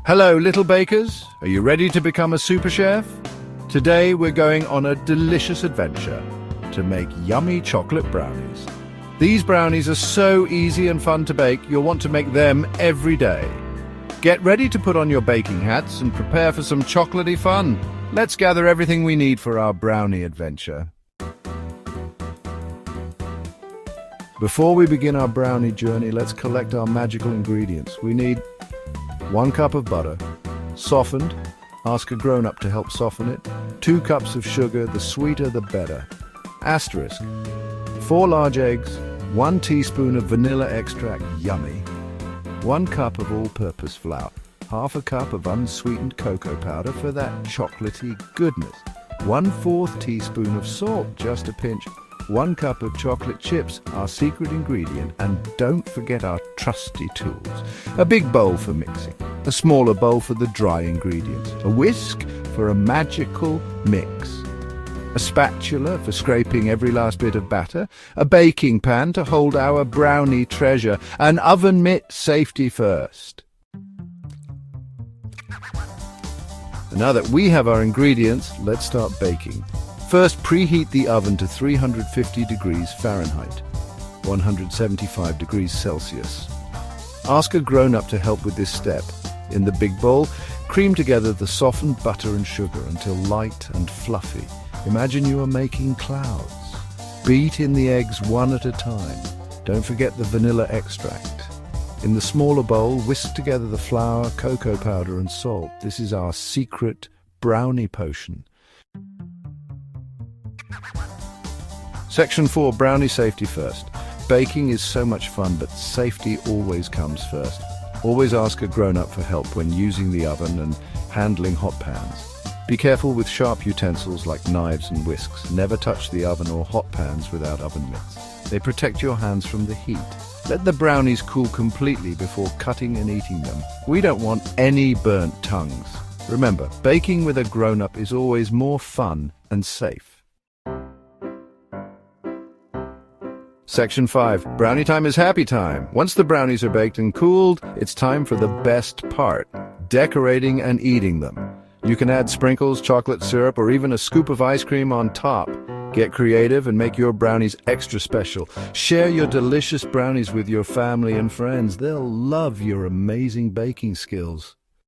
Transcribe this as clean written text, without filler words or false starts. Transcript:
Hello, little bakers. Are you ready to become a super chef? Today we're going on a delicious adventure to make yummy chocolate brownies. These brownies are so easy and fun to bake, you'll want to make them every day. Get ready to put on your baking hats and prepare for some chocolatey fun. Let's gather everything we need for our brownie adventure. Before we begin our brownie journey, let's collect our magical ingredients. We need 1 cup of butter, softened. Ask a grown-up to help soften it. 2 cups of sugar, the sweeter the better. Asterisk. 4 large eggs, 1 teaspoon of vanilla extract, yummy. 1 cup of all-purpose flour. Half a cup of unsweetened cocoa powder for that chocolatey goodness. 1/4 teaspoon of salt, just a pinch. 1 cup of chocolate chips, our secret ingredient, and don't forget our trusty tools. A big bowl for mixing, a smaller bowl for the dry ingredients, a whisk for a magical mix, a spatula for scraping every last bit of batter, a baking pan to hold our brownie treasure, an oven mitt, safety first. And now that we have our ingredients, let's start baking. First, preheat the oven to 350 degrees Fahrenheit, 175 degrees Celsius. Ask a grown-up to help with this step. In the big bowl, cream together the softened butter and sugar until light and fluffy. Imagine you are making clouds. Beat in the eggs one at a time. Don't forget the vanilla extract. In the smaller bowl, whisk together the flour, cocoa powder and salt. This is our secret brownie potion. Section 4, brownie safety first. Baking is so much fun, but safety always comes first. Always ask a grown-up for help when using the oven and handling hot pans. Be careful with sharp utensils like knives and whisks. Never touch the oven or hot pans without oven mitts. They protect your hands from the heat. Let the brownies cool completely before cutting and eating them. We don't want any burnt tongues. Remember, baking with a grown-up is always more fun and safe. Section 5. Brownie time is happy time. Once the brownies are baked and cooled, it's time for the best part, decorating and eating them. You can add sprinkles, chocolate syrup, or even a scoop of ice cream on top. Get creative and make your brownies extra special. Share your delicious brownies with your family and friends. They'll love your amazing baking skills.